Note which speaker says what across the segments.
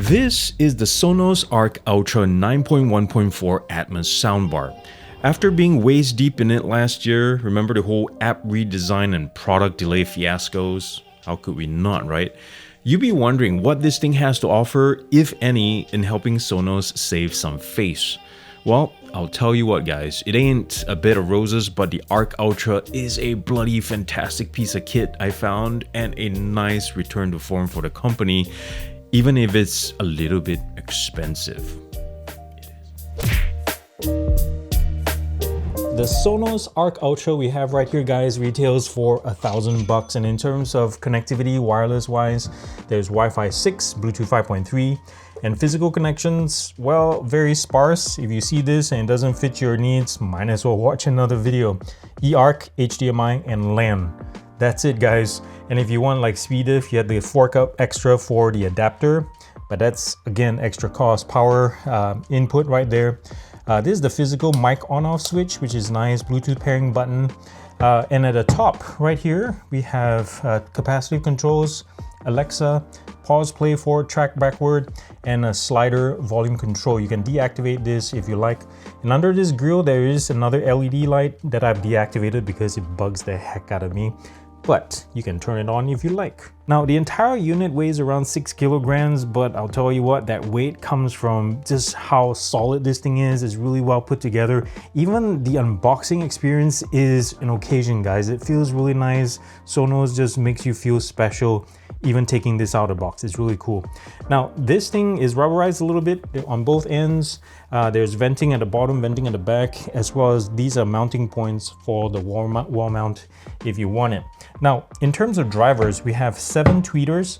Speaker 1: This is the Sonos ARC ULTRA 9.1.4 Atmos soundbar. After being waist deep in it last year, remember the whole app redesign and product delay fiascos? How could we not, right? You'd be wondering what this thing has to offer, if any, in helping Sonos save some face. Well, I'll tell you what guys, it ain't a bed of roses, but the ARC ULTRA is a bloody fantastic piece of kit I found, and a nice return to form for the company, even if it's a little bit expensive. The Sonos ARC ULTRA we have right here, guys, retails for $1,000, and in terms of connectivity, wireless wise, there's Wi-Fi 6, Bluetooth 5.3, and physical connections, well, very sparse. If you see this and it doesn't fit your needs, might as well watch another video. eARC, HDMI, and LAN. That's it, guys. And if you want like speed diff, you have to fork up extra for the adapter, but that's again extra cost. Power input right there. This is the physical mic on-off switch, which is nice. Bluetooth pairing button. And at the top right here, we have capacitive controls, Alexa, pause, play forward, track backward, and a slider volume control. You can deactivate this if you like. And under this grill, there is another LED light that I've deactivated because it bugs the heck out of me. But you can turn it on if you like. Now, the entire unit weighs around 6 kilograms, but I'll tell you what, that weight comes from just how solid this thing is. It's really well put together. Even the unboxing experience is an occasion, guys. It feels really nice. Sonos just makes you feel special, even taking this out of the box. It's really cool. Now, this thing is rubberized a little bit on both ends. There's venting at the bottom, venting at the back, as well as these are mounting points for the wall mount if you want it. Now, in terms of drivers, we have 7 tweeters,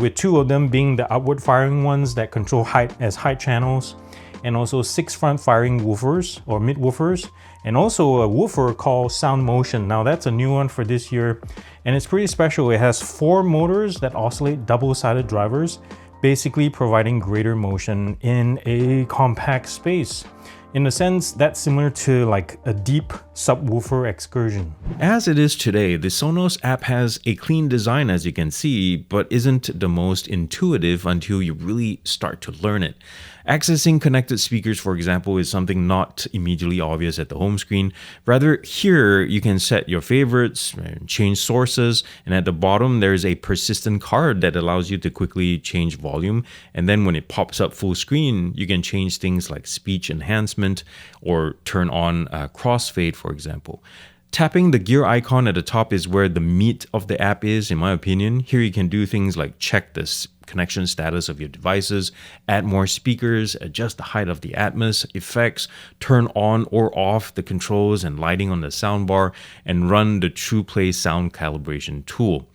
Speaker 1: with 2 of them being the outward firing ones that control height as height channels, and also 6 front firing woofers or mid woofers, and also a woofer called Sound Motion. Now that's a new one for this year, and it's pretty special. It has 4 motors that oscillate double-sided drivers, basically providing greater motion in a compact space. In a sense, that's similar to like a deep subwoofer excursion. As it is today, the Sonos app has a clean design, as you can see, but isn't the most intuitive until you really start to learn it. Accessing connected speakers, for example, is something not immediately obvious at the home screen. Rather, here you can set your favorites, change sources, and at the bottom there's a persistent card that allows you to quickly change volume. And then when it pops up full screen, you can change things like speech enhancement or turn on crossfade, for example. Tapping the gear icon at the top is where the meat of the app is, in my opinion. Here you can do things like check the connection status of your devices, add more speakers, adjust the height of the Atmos effects, turn on or off the controls and lighting on the soundbar, and run the TruePlay sound calibration tool.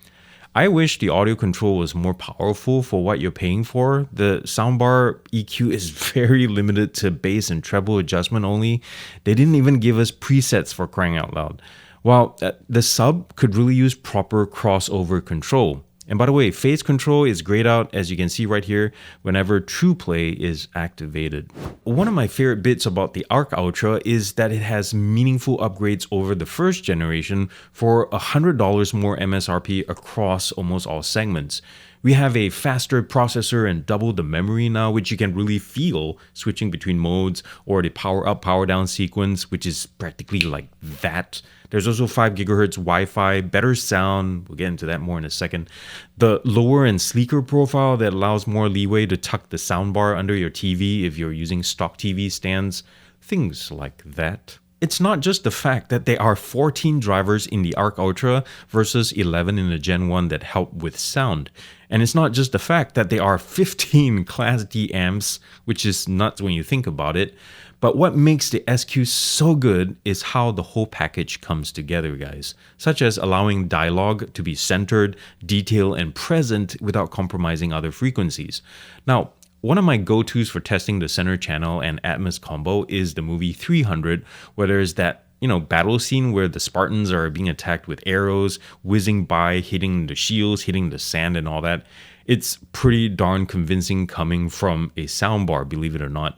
Speaker 1: I wish the audio control was more powerful for what you're paying for. The soundbar EQ is very limited to bass and treble adjustment only. They didn't even give us presets, for crying out loud. While the sub could really use proper crossover control. And by the way, phase control is grayed out, as you can see right here, whenever TruePlay is activated. One of my favorite bits about the ARC ULTRA is that it has meaningful upgrades over the first generation for $100 more MSRP across almost all segments. We have a faster processor and double the memory now, which you can really feel switching between modes, or the power up, power down sequence, which is practically like that. There's also 5 GHz Wi-Fi, better sound, we'll get into that more in a second. The lower and sleeker profile that allows more leeway to tuck the soundbar under your TV if you're using stock TV stands, things like that. It's not just the fact that there are 14 drivers in the ARC ULTRA versus 11 in the Gen 1 that help with sound. And it's not just the fact that there are 15 Class D amps, which is nuts when you think about it. But what makes the SQ so good is how the whole package comes together, guys. Such as allowing dialogue to be centered, detailed, and present without compromising other frequencies. Now, one of my go-tos for testing the center channel and Atmos combo is the movie 300, where there's that battle scene where the Spartans are being attacked with arrows, whizzing by, hitting the shields, hitting the sand and all that. It's pretty darn convincing coming from a soundbar, believe it or not.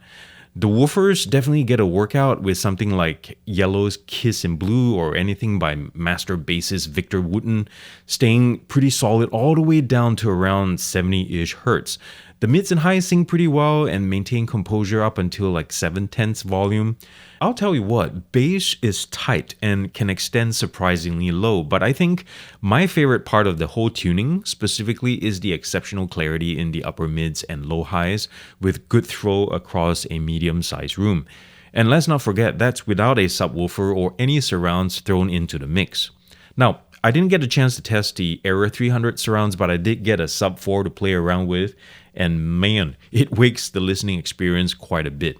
Speaker 1: The woofers definitely get a workout with something like Yellow's Kiss in Blue or anything by master bassist Victor Wooten, staying pretty solid all the way down to around 70-ish hertz.
Speaker 2: The mids and highs sing pretty well and maintain composure up until like 7/10 volume. I'll tell you what, bass is tight and can extend surprisingly low, but I think my favorite part of the whole tuning specifically is the exceptional clarity in the upper mids and low highs with good throw across a medium-sized room. And let's not forget, that's without a subwoofer or any surrounds thrown into the mix. Now, I didn't get a chance to test the Era 300 surrounds, but I did get a sub 4 to play around with, and man, it wakes the listening experience quite a bit.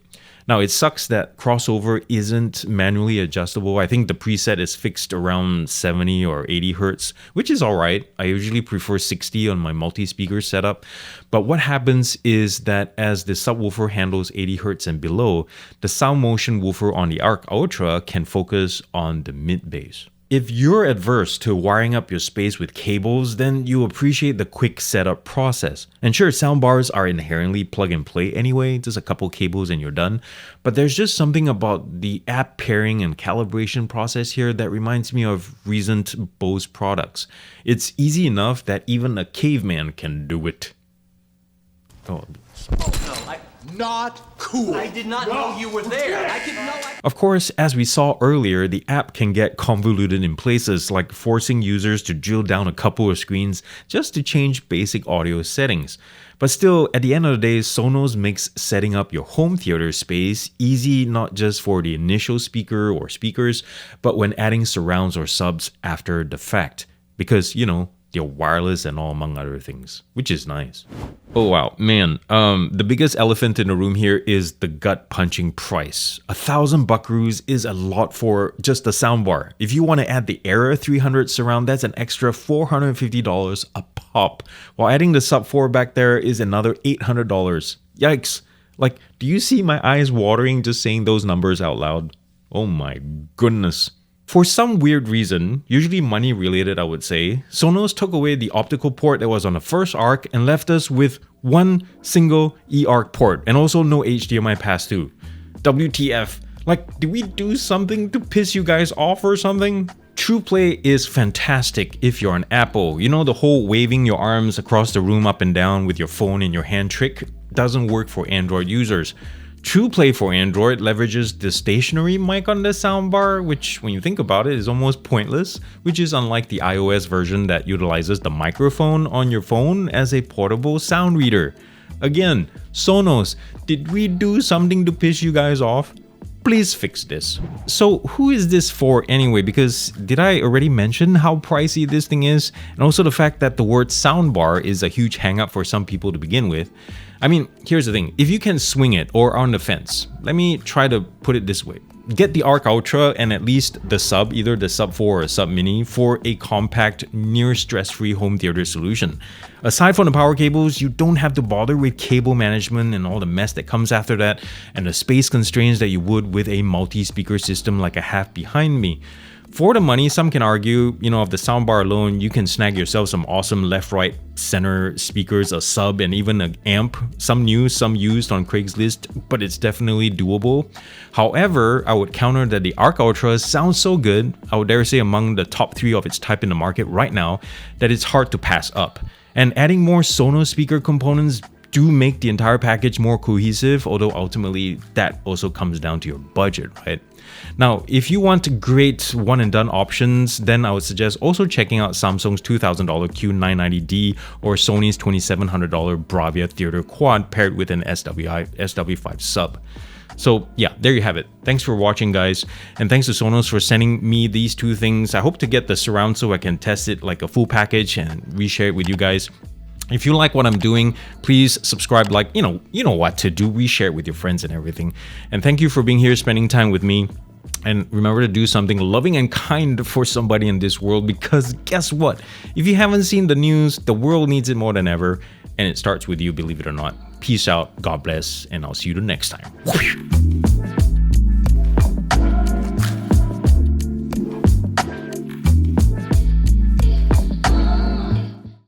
Speaker 2: Now, it sucks that crossover isn't manually adjustable. I think the preset is fixed around 70 or 80 hertz, which is alright. I usually prefer 60 on my multi-speaker setup. But what happens is that as the subwoofer handles 80 hertz and below, the sound motion woofer on the ARC Ultra can focus on the mid bass. If you're adverse to wiring up your space with cables, then you appreciate the quick setup process. And sure, soundbars are inherently plug and play anyway, just a couple cables and you're done. But there's just something about the app pairing and calibration process here that reminds me of recent Bose products. It's easy enough that even a caveman can do it. Oh no,
Speaker 3: not cool.
Speaker 4: I did not know you were there.
Speaker 2: Of course, as we saw earlier, the app can get convoluted in places, like forcing users to drill down a couple of screens just to change basic audio settings. But still, at the end of the day, Sonos makes setting up your home theater space easy not just for the initial speaker or speakers, but when adding surrounds or subs after the fact. Because, you know, they're wireless and all among other things, which is nice. Oh wow, man, the biggest elephant in the room here is the gut-punching price. 1,000 buckaroos is a lot for just a soundbar. If you want to add the Era 300 surround, that's an extra $450 a pop. While adding the sub 4 back there is another $800. Yikes. Like, do you see my eyes watering just saying those numbers out loud? Oh my goodness. For some weird reason, usually money related I would say, Sonos took away the optical port that was on the first ARC and left us with one single eARC port and also no HDMI pass-through. WTF? Like, did we do something to piss you guys off or something? TruePlay is fantastic if you're an Apple. You know, the whole waving your arms across the room up and down with your phone in your hand trick doesn't work for Android users. TruePlay for Android leverages the stationary mic on the soundbar, which when you think about it is almost pointless, which is unlike the iOS version that utilizes the microphone on your phone as a portable sound reader. Again, Sonos, did we do something to piss you guys off? Please fix this. So who is this for anyway? Because did I already mention how pricey this thing is? And also the fact that the word soundbar is a huge hang-up for some people to begin with. I mean, here's the thing. If you can swing it or are on the fence, let me try to put it this way. Get the ARC Ultra and at least the sub, either the sub 4 or sub mini, for a compact, near stress-free home theater solution. Aside from the power cables, you don't have to bother with cable management and all the mess that comes after that, and the space constraints that you would with a multi-speaker system like I have behind me. For the money, some can argue, you know, of the soundbar alone, you can snag yourself some awesome left, right, center speakers, a sub, and even an amp. Some new, some used on Craigslist, but it's definitely doable. However, I would counter that the ARC Ultra sounds so good, I would dare say among the top 3 of its type in the market right now, that it's hard to pass up. And adding more Sonos speaker components do make the entire package more cohesive, although ultimately that also comes down to your budget, right? Now, if you want great one-and-done options, then I would suggest also checking out Samsung's $2,000 Q990D or Sony's $2,700 Bravia Theater Quad paired with an SW5 sub. So yeah, there you have it. Thanks for watching, guys, and thanks to Sonos for sending me these two things. I hope to get the surround so I can test it like a full package and reshare it with you guys. If you like what I'm doing, please subscribe, like, you know what to do, reshare it with your friends and everything. And thank you for being here, spending time with me. And remember to do something loving and kind for somebody in this world, because guess what? If you haven't seen the news, the world needs it more than ever. And it starts with you, believe it or not. Peace out, God bless, and I'll see you the next time.